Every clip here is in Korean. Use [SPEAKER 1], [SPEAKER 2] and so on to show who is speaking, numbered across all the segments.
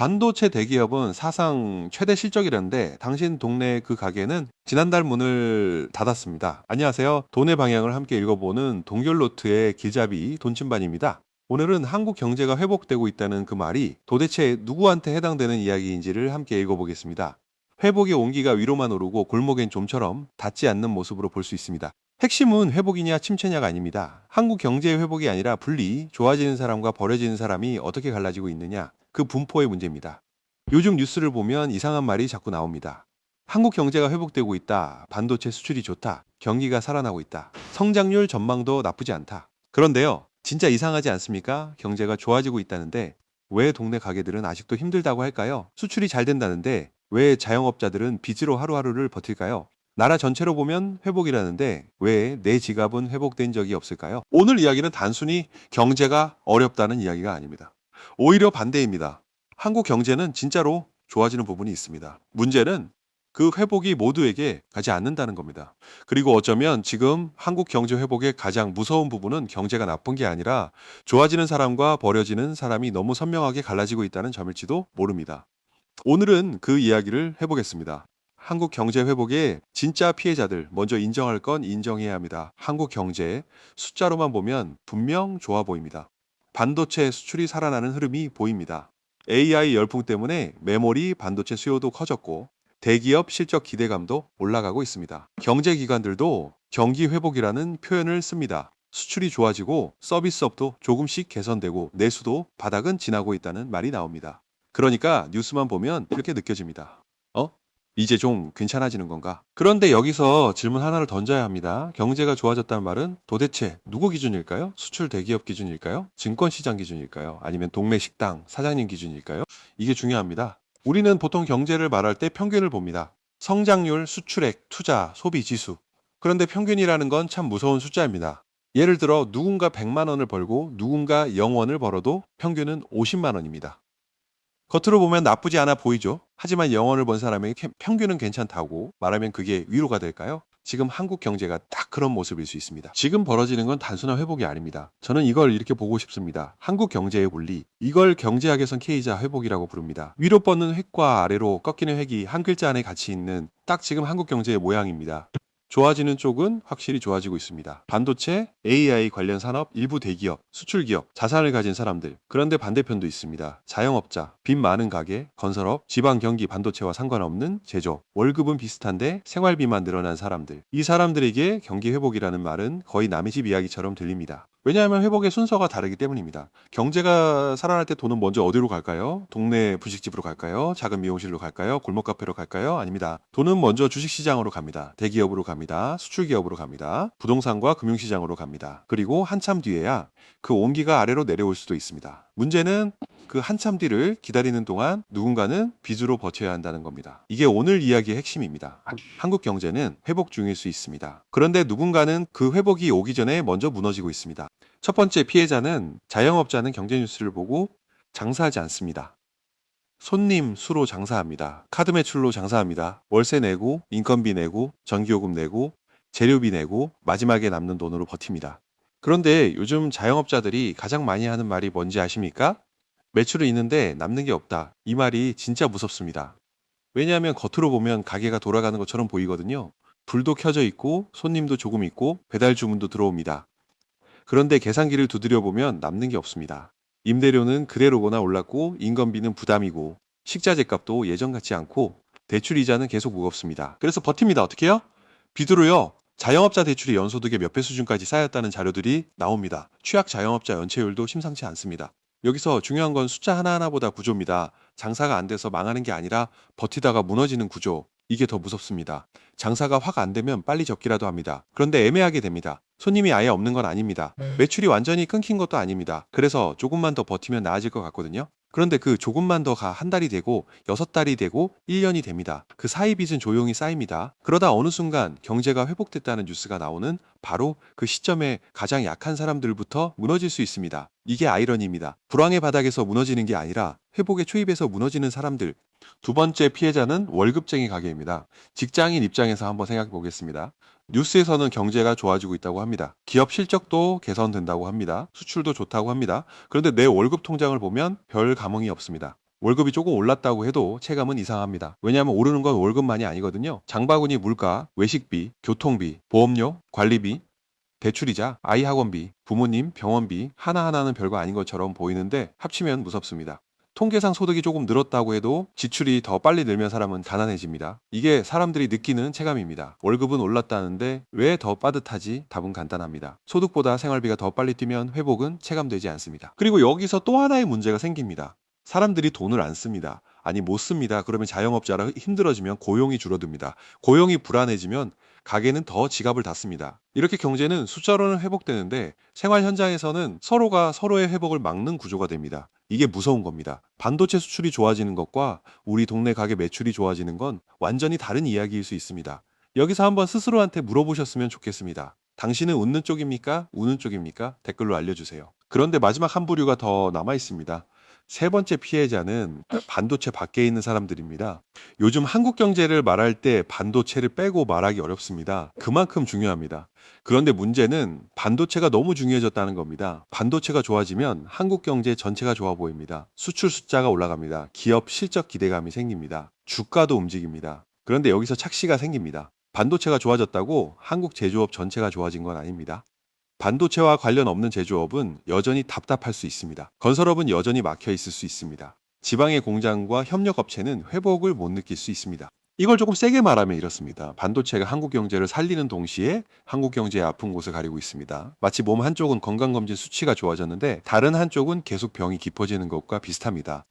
[SPEAKER 1] 반도체 대기업은 사상 최대 실적이라는데 당신 동네 그 가게는 지난달 문을 닫았습니다. 안녕하세요. 돈의 방향을 함께 읽어보는 동결노트의 길잡이 돈침반입니다. 오늘은 한국 경제가 회복되고 있다는 그 말이 도대체 누구한테 해당되는 이야기인지를 함께 읽어보겠습니다. 회복의 온기가 위로만 오르고 골목엔 좀처럼 닿지 않는 모습으로 볼 수 있습니다. 핵심은 회복이냐 침체냐가 아닙니다. 한국 경제의 회복이 아니라 분리, 좋아지는 사람과 버려지는 사람이 어떻게 갈라지고 있느냐, 그 분포의 문제입니다. 요즘 뉴스를 보면 이상한 말이 자꾸 나옵니다. 한국 경제가 회복되고 있다. 반도체 수출이 좋다. 경기가 살아나고 있다. 성장률 전망도 나쁘지 않다. 그런데요, 진짜 이상하지 않습니까? 경제가 좋아지고 있다는데 왜 동네 가게들은 아직도 힘들다고 할까요? 수출이 잘 된다는데 왜 자영업자들은 빚으로 하루하루를 버틸까요? 나라 전체로 보면 회복이라는데 왜 내 지갑은 회복된 적이 없을까요? 오늘 이야기는 단순히 경제가 어렵다는 이야기가 아닙니다. 오히려 반대입니다. 한국 경제는 진짜로 좋아지는 부분이 있습니다. 문제는 그 회복이 모두에게 가지 않는다는 겁니다. 그리고 어쩌면 지금 한국 경제 회복의 가장 무서운 부분은 경제가 나쁜 게 아니라 좋아지는 사람과 버려지는 사람이 너무 선명하게 갈라지고 있다는 점일지도 모릅니다. 오늘은 그 이야기를 해보겠습니다. 한국 경제 회복의 진짜 피해자들 먼저 인정할 건 인정해야 합니다. 한국 경제 숫자로만 보면 분명 좋아 보입니다. 반도체 수출이 살아나는 흐름이 보입니다. AI 열풍 때문에 메모리 반도체 수요도 커졌고 대기업 실적 기대감도 올라가고 있습니다. 경제기관들도 경기 회복이라는 표현을 씁니다. 수출이 좋아지고 서비스업도 조금씩 개선되고 내수도 바닥은 지나고 있다는 말이 나옵니다. 그러니까 뉴스만 보면 이렇게 느껴집니다. 어? 이제 좀 괜찮아지는 건가? 그런데 여기서 질문 하나를 던져야 합니다. 경제가 좋아졌다는 말은 도대체 누구 기준일까요? 수출 대기업 기준일까요? 증권시장 기준일까요? 아니면 동네 식당 사장님 기준일까요? 이게 중요합니다. 우리는 보통 경제를 말할 때 평균을 봅니다. 성장률, 수출액, 투자, 소비 지수. 그런데 평균이라는 건 참 무서운 숫자입니다. 예를 들어 누군가 100만 원을 벌고 누군가 0원을 벌어도 평균은 50만 원입니다. 겉으로 보면 나쁘지 않아 보이죠. 하지만 영원을 본 사람에게 평균은 괜찮다고 말하면 그게 위로가 될까요? 지금 한국 경제가 딱 그런 모습일 수 있습니다. 지금 벌어지는 건 단순한 회복이 아닙니다. 저는 이걸 이렇게 보고 싶습니다. 한국 경제의 원리. 이걸 경제학에선 K자 회복이라고 부릅니다. 위로 뻗는 획과 아래로 꺾이는 획이 한 글자 안에 같이 있는 딱 지금 한국 경제의 모양입니다. 좋아지는 쪽은 확실히 좋아지고 있습니다. 반도체, AI 관련 산업, 일부 대기업, 수출기업, 자산을 가진 사람들. 그런데 반대편도 있습니다. 자영업자, 빚 많은 가게, 건설업, 지방 경기 반도체와 상관없는 제조. 월급은 비슷한데 생활비만 늘어난 사람들. 이 사람들에게 경기 회복이라는 말은 거의 남의 집 이야기처럼 들립니다. 왜냐하면 회복의 순서가 다르기 때문입니다. 경제가 살아날 때 돈은 먼저 어디로 갈까요? 동네 분식집으로 갈까요? 작은 미용실로 갈까요? 골목 카페로 갈까요? 아닙니다. 돈은 먼저 주식시장으로 갑니다. 대기업으로 갑니다. 수출기업으로 갑니다. 부동산과 금융시장으로 갑니다. 그리고 한참 뒤에야 그 온기가 아래로 내려올 수도 있습니다. 문제는 그 한참 뒤를 기다리는 동안 누군가는 빚으로 버텨야 한다는 겁니다. 이게 오늘 이야기의 핵심입니다. 한국 경제는 회복 중일 수 있습니다. 그런데 누군가는 그 회복이 오기 전에 먼저 무너지고 있습니다. 첫 번째 피해자는 자영업자는 경제 뉴스를 보고 장사하지 않습니다. 손님 수로 장사합니다. 카드 매출로 장사합니다. 월세 내고, 인건비 내고, 전기요금 내고, 재료비 내고, 마지막에 남는 돈으로 버팁니다. 그런데 요즘 자영업자들이 가장 많이 하는 말이 뭔지 아십니까? 매출은 있는데 남는 게 없다. 이 말이 진짜 무섭습니다. 왜냐하면 겉으로 보면 가게가 돌아가는 것처럼 보이거든요. 불도 켜져 있고, 손님도 조금 있고, 배달 주문도 들어옵니다. 그런데 계산기를 두드려 보면 남는 게 없습니다. 임대료는 그대로거나 올랐고 인건비는 부담이고 식자재 값도 예전 같지 않고 대출 이자는 계속 무겁습니다. 그래서 버팁니다. 어떻게 해요? 빚으로요. 자영업자 대출이 연소득의 몇 배 수준까지 쌓였다는 자료들이 나옵니다. 취약 자영업자 연체율도 심상치 않습니다. 여기서 중요한 건 숫자 하나하나보다 구조입니다. 장사가 안 돼서 망하는 게 아니라 버티다가 무너지는 구조. 이게 더 무섭습니다. 장사가 확 안 되면 빨리 접기라도 합니다. 그런데 애매하게 됩니다. 손님이 아예 없는 건 아닙니다. 매출이 완전히 끊긴 것도 아닙니다. 그래서 조금만 더 버티면 나아질 것 같거든요. 그런데 그 조금만 더가 한 달이 되고 6달이 되고 1년이 됩니다. 그 사이 빚은 조용히 쌓입니다. 그러다 어느 순간 경제가 회복됐다는 뉴스가 나오는 바로 그 시점에 가장 약한 사람들부터 무너질 수 있습니다. 이게 아이러니입니다. 불황의 바닥에서 무너지는 게 아니라 회복의 초입에서 무너지는 사람들. 두 번째 피해자는 월급쟁이 가게입니다. 직장인 입장에서 한번 생각해 보겠습니다. 뉴스에서는 경제가 좋아지고 있다고 합니다. 기업 실적도 개선된다고 합니다. 수출도 좋다고 합니다. 그런데 내 월급 통장을 보면 별 감흥이 없습니다. 월급이 조금 올랐다고 해도 체감은 이상합니다. 왜냐하면 오르는 건 월급만이 아니거든요. 장바구니 물가, 외식비, 교통비, 보험료, 관리비, 대출이자, 아이 학원비, 부모님 병원비 하나하나는 별거 아닌 것처럼 보이는데 합치면 무섭습니다. 통계상 소득이 조금 늘었다고 해도 지출이 더 빨리 늘면 사람은 가난해집니다. 이게 사람들이 느끼는 체감입니다. 월급은 올랐다는데 왜 더 빠듯하지? 답은 간단합니다. 소득보다 생활비가 더 빨리 뛰면 회복은 체감되지 않습니다. 그리고 여기서 또 하나의 문제가 생깁니다. 사람들이 돈을 안 씁니다. 아니 못 씁니다. 그러면 자영업자라 힘들어지면 고용이 줄어듭니다. 고용이 불안해지면 가게는 더 지갑을 닫습니다. 이렇게 경제는 숫자로는 회복되는데 생활 현장에서는 서로가 서로의 회복을 막는 구조가 됩니다. 이게 무서운 겁니다. 반도체 수출이 좋아지는 것과 우리 동네 가게 매출이 좋아지는 건 완전히 다른 이야기일 수 있습니다. 여기서 한번 스스로한테 물어보셨으면 좋겠습니다. 당신은 웃는 쪽입니까? 우는 쪽입니까? 댓글로 알려주세요. 그런데 마지막 한 부류가 더 남아 있습니다. 세 번째 피해자는 반도체 밖에 있는 사람들입니다. 요즘 한국 경제를 말할 때 반도체를 빼고 말하기 어렵습니다. 그만큼 중요합니다. 그런데 문제는 반도체가 너무 중요해졌다는 겁니다. 반도체가 좋아지면 한국 경제 전체가 좋아 보입니다. 수출 숫자가 올라갑니다. 기업 실적 기대감이 생깁니다. 주가도 움직입니다. 그런데 여기서 착시가 생깁니다. 반도체가 좋아졌다고 한국 제조업 전체가 좋아진 건 아닙니다. 반도체와 관련 없는 제조업은 여전히 답답할 수 있습니다. 건설업은 여전히 막혀 있을 수 있습니다. 지방의 공장과 협력업체는 회복을 못 느낄 수 있습니다. 이걸 조금 세게 말하면 이렇습니다. 반도체가 한국 경제를 살리는 동시에 한국 경제의 아픈 곳을 가리고 있습니다. 마치 몸 한쪽은 건강검진 수치가 좋아졌는데 다른 한쪽은 계속 병이 깊어지는 것과 비슷합니다.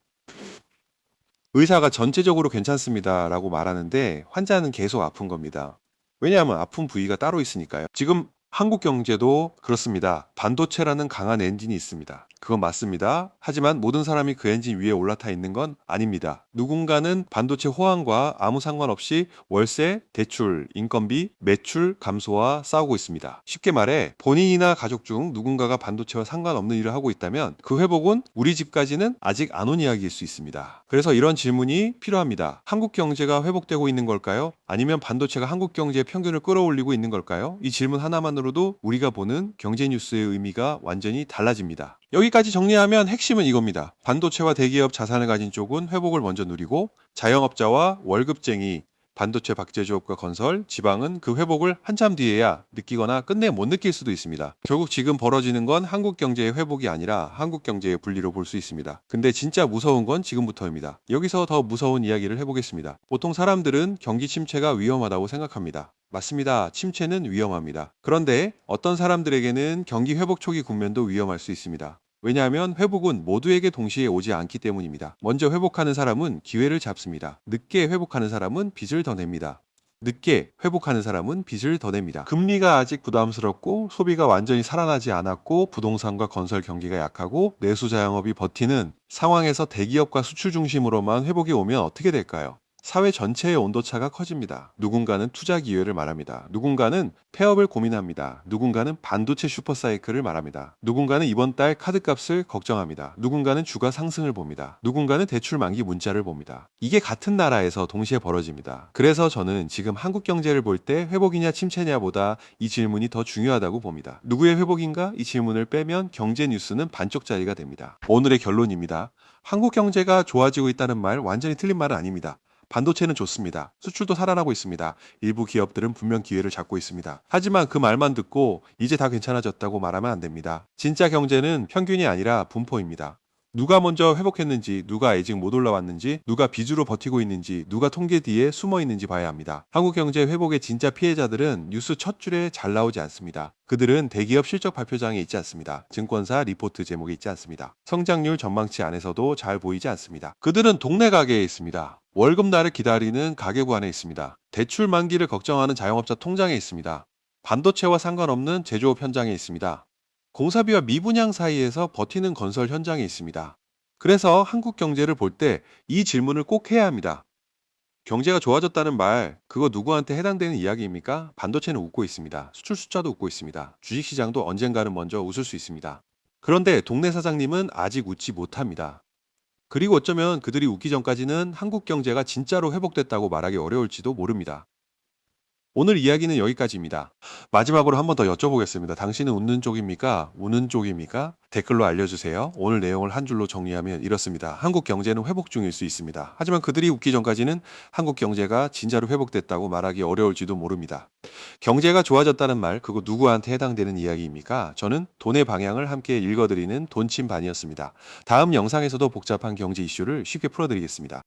[SPEAKER 1] 의사가 전체적으로 괜찮습니다 라고 말하는데 환자는 계속 아픈 겁니다. 왜냐하면 아픈 부위가 따로 있으니까요. 지금 한국 경제도 그렇습니다. 반도체라는 강한 엔진이 있습니다. 그건 맞습니다. 하지만 모든 사람이 그 엔진 위에 올라타 있는 건 아닙니다. 누군가는 반도체 호황과 아무 상관없이 월세, 대출, 인건비, 매출 감소와 싸우고 있습니다. 쉽게 말해 본인이나 가족 중 누군가가 반도체와 상관없는 일을 하고 있다면 그 회복은 우리 집까지는 아직 안 온 이야기일 수 있습니다. 그래서 이런 질문이 필요합니다. 한국 경제가 회복되고 있는 걸까요? 아니면 반도체가 한국 경제의 평균을 끌어올리고 있는 걸까요? 이 질문 하나만으로도 우리가 보는 경제 뉴스의 의미가 완전히 달라집니다. 여기까지 정리하면 핵심은 이겁니다. 반도체와 대기업 자산을 가진 쪽은 회복을 먼저 누리고 자영업자와 월급쟁이, 반도체 박제조업과 건설, 지방은 그 회복을 한참 뒤에야 느끼거나 끝내 못 느낄 수도 있습니다. 결국 지금 벌어지는 건 한국 경제의 회복이 아니라 한국 경제의 분리로 볼 수 있습니다. 근데 진짜 무서운 건 지금부터입니다. 여기서 더 무서운 이야기를 해보겠습니다. 보통 사람들은 경기 침체가 위험하다고 생각합니다. 맞습니다. 침체는 위험합니다. 그런데 어떤 사람들에게는 경기 회복 초기 국면도 위험할 수 있습니다. 왜냐하면 회복은 모두에게 동시에 오지 않기 때문입니다. 먼저 회복하는 사람은 기회를 잡습니다. 늦게 회복하는 사람은 빚을 더 냅니다. 늦게 회복하는 사람은 빚을 더 냅니다. 금리가 아직 부담스럽고 소비가 완전히 살아나지 않았고 부동산과 건설 경기가 약하고 내수 자영업이 버티는 상황에서 대기업과 수출 중심으로만 회복이 오면 어떻게 될까요? 사회 전체의 온도차가 커집니다. 누군가는 투자 기회를 말합니다. 누군가는 폐업을 고민합니다. 누군가는 반도체 슈퍼사이클을 말합니다. 누군가는 이번 달 카드값을 걱정합니다. 누군가는 주가 상승을 봅니다. 누군가는 대출 만기 문자를 봅니다. 이게 같은 나라에서 동시에 벌어집니다. 그래서 저는 지금 한국 경제를 볼 때 회복이냐 침체냐보다 이 질문이 더 중요하다고 봅니다. 누구의 회복인가? 이 질문을 빼면 경제 뉴스는 반쪽짜리가 됩니다. 오늘의 결론입니다. 한국 경제가 좋아지고 있다는 말 완전히 틀린 말은 아닙니다. 반도체는 좋습니다. 수출도 살아나고 있습니다. 일부 기업들은 분명 기회를 잡고 있습니다. 하지만 그 말만 듣고 이제 다 괜찮아졌다고 말하면 안 됩니다. 진짜 경제는 평균이 아니라 분포입니다. 누가 먼저 회복했는지, 누가 아직 못 올라왔는지, 누가 빚으로 버티고 있는지, 누가 통계 뒤에 숨어 있는지 봐야 합니다. 한국 경제 회복의 진짜 피해자들은 뉴스 첫 줄에 잘 나오지 않습니다. 그들은 대기업 실적 발표장에 있지 않습니다. 증권사 리포트 제목에 있지 않습니다. 성장률 전망치 안에서도 잘 보이지 않습니다. 그들은 동네 가게에 있습니다. 월급날을 기다리는 가계부 안에 있습니다. 대출 만기를 걱정하는 자영업자 통장에 있습니다. 반도체와 상관없는 제조업 현장에 있습니다. 공사비와 미분양 사이에서 버티는 건설 현장에 있습니다. 그래서 한국 경제를 볼 때 이 질문을 꼭 해야 합니다. 경제가 좋아졌다는 말, 그거 누구한테 해당되는 이야기입니까? 반도체는 웃고 있습니다. 수출 숫자도 웃고 있습니다. 주식시장도 언젠가는 먼저 웃을 수 있습니다. 그런데 동네 사장님은 아직 웃지 못합니다. 그리고 어쩌면 그들이 웃기 전까지는 한국 경제가 진짜로 회복됐다고 말하기 어려울지도 모릅니다. 오늘 이야기는 여기까지입니다. 마지막으로 한 번 더 여쭤보겠습니다. 당신은 웃는 쪽입니까? 우는 쪽입니까? 댓글로 알려주세요. 오늘 내용을 한 줄로 정리하면 이렇습니다. 한국 경제는 회복 중일 수 있습니다. 하지만 그들이 웃기 전까지는 한국 경제가 진짜로 회복됐다고 말하기 어려울지도 모릅니다. 경제가 좋아졌다는 말, 그거 누구한테 해당되는 이야기입니까? 저는 돈의 방향을 함께 읽어드리는 돈침반이었습니다. 다음 영상에서도 복잡한 경제 이슈를 쉽게 풀어드리겠습니다.